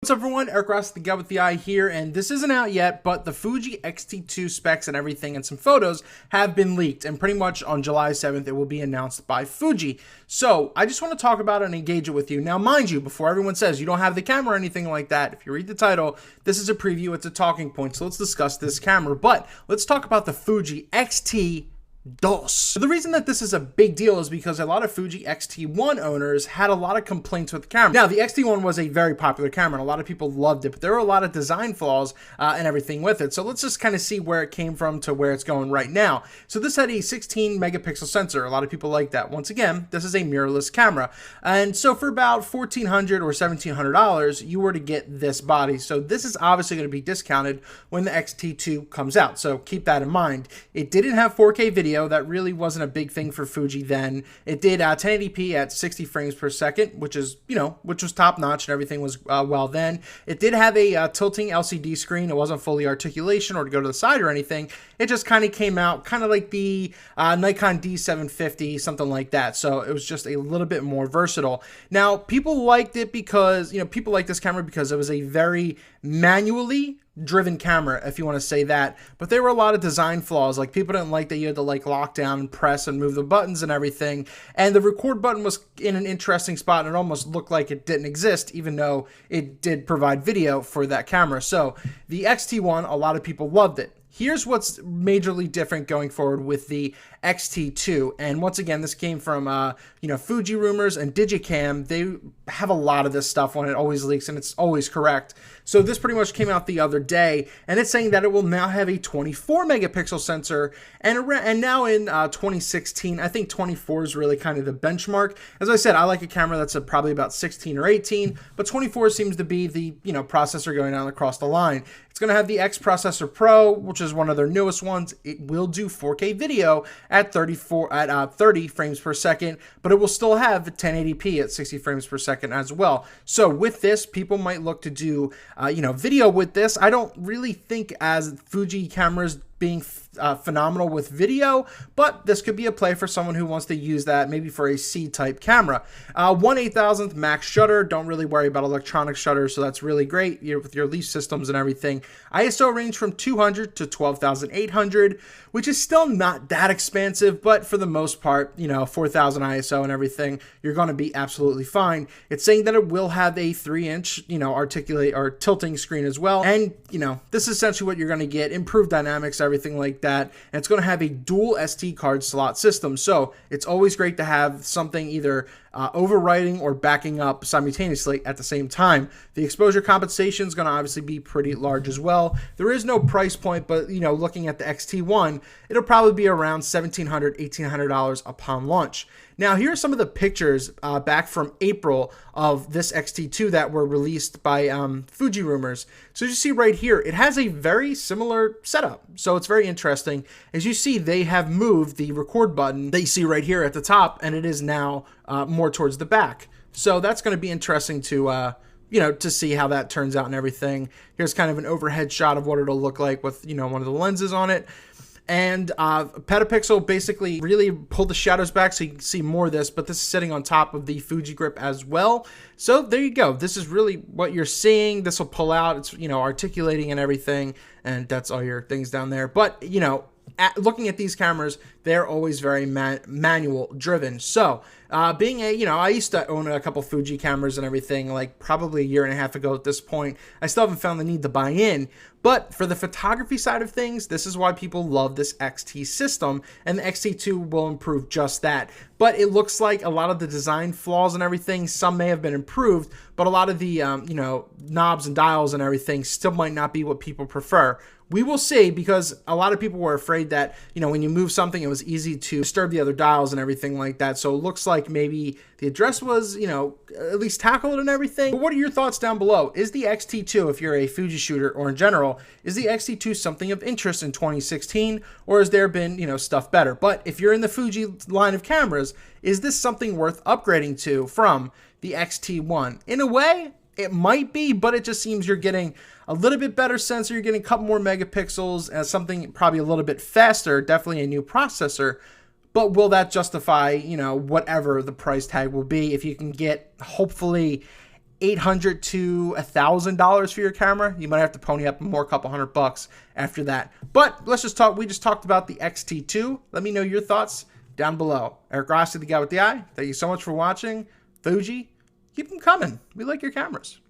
What's up everyone, Eric Rossi, the guy with the eye here, and this isn't out yet, but the Fuji X-T2 specs and everything and some photos have been leaked, and pretty much on July 7th it will be announced by Fuji. So I just want to talk about it and engage it with you. Now mind you, before everyone says you don't have the camera or anything like that, if you read the title, this is a preview, it's a talking point, so let's discuss this camera. But let's talk about the Fuji X-T2. The reason that this is a big deal is because a lot of Fuji X-T1 owners had a lot of complaints with the camera. Now, the X-T1 was a very popular camera and a lot of people loved it, but there were a lot of design flaws and everything with it. So let's just kind of see where it came from to where it's going right now. So this had a 16 megapixel sensor. A lot of people like that. Once again, this is a mirrorless camera. And so for about $1,400 or $1,700, you were to get this body. So this is obviously going to be discounted when the X-T2 comes out. So keep that in mind. It didn't have 4K video. That really wasn't a big thing for Fuji then. It did 1080p at 60 frames per second, which is, which was top notch and everything was well then. It did have a tilting LCD screen. It wasn't fully articulation or to go to the side or anything. It just kind of came out kind of like the Nikon D750, something like that. So it was just a little bit more versatile. Now, people liked it because, people like this camera because it was a very manually driven camera, if you want to say that, but there were a lot of design flaws. Like, people didn't like that you had to lock down and press and move the buttons and everything, and the record button was in an interesting spot and it almost looked like it didn't exist, even though it did provide video for that camera. So the X-T1, a lot of people loved it. Here's what's majorly different going forward with the X-T2, and once again, this came from Fuji Rumors and Digicam. They have a lot of this stuff when it always leaks, and it's always correct. So this pretty much came out the other day, and it's saying that it will now have a 24 megapixel sensor, and now in 2016, I think 24 is really kind of the benchmark. As I said, I like a camera that's probably about 16 or 18, but 24 seems to be the processor going down across the line. It's going to have the X Processor Pro, which is one of their newest ones. It will do 4K video at 30 frames per second, but it will still have 1080p at 60 frames per second as well. So with this, people might look to do video with this. I don't really think as Fuji cameras being phenomenal with video, but this could be a play for someone who wants to use that maybe for a C-type camera. 1/8000th max shutter. Don't really worry about electronic shutter, so that's really great with your leaf systems and everything. ISO range from 200 to 12,800, which is still not that expensive, but for the most part, 4,000 ISO and everything, you're going to be absolutely fine. It's saying that it will have a 3-inch, articulate or tilting screen as well, and this is essentially what you're going to get: improved dynamics, everything like that, and it's going to have a dual SD card slot system. So it's always great to have something either overwriting or backing up simultaneously at the same time. The exposure compensation is going to obviously be pretty large as well. There is no price point, but looking at the X-T1, it'll probably be around $1,700, $1,800 upon launch. Now, here are some of the pictures back from April of this X-T2 that were released by Fuji Rumors. So as you see right here, it has a very similar setup. So it's very interesting. As you see, they have moved the record button that you see right here at the top, and it is now more towards the back. So that's going to be interesting to to see how that turns out and everything. Here's kind of an overhead shot of what it'll look like with, one of the lenses on it. And Petapixel basically really pulled the shadows back so you can see more of this, but this is sitting on top of the Fuji grip as well. So there you go. This is really what you're seeing. This will pull out. It's, articulating and everything, and that's all your things down there. But, looking at these cameras, they're always very manual driven. So being I used to own a couple Fuji cameras and everything, like probably a year and a half ago at this point. I still haven't found the need to buy in, but for the photography side of things, this is why people love this XT system, and the X-T2 will improve just that. But it looks like a lot of the design flaws and everything, some may have been improved, but a lot of the knobs and dials and everything still might not be what people prefer. We will see, because a lot of people were afraid that, when you move something, it was easy to disturb the other dials and everything like that. So it looks like maybe the address was, at least tackled and everything. But what are your thoughts down below? Is the X-T2, if you're a Fuji shooter or in general, is the X-T2 something of interest in 2016, or has there been, stuff better? But if you're in the Fuji line of cameras, is this something worth upgrading to from the X-T1? In a way, it might be, but it just seems you're getting a little bit better sensor, you're getting a couple more megapixels, and something probably a little bit faster, definitely a new processor. But will that justify, whatever the price tag will be if you can get, hopefully, $800 to $1,000 for your camera. You might have to pony up more, couple $100 after that. But let's just talk. We just talked about the XT2. Let me know your thoughts down below. Eric Rossi, the guy with the eye. Thank you so much for watching. Fuji, keep them coming. We like your cameras.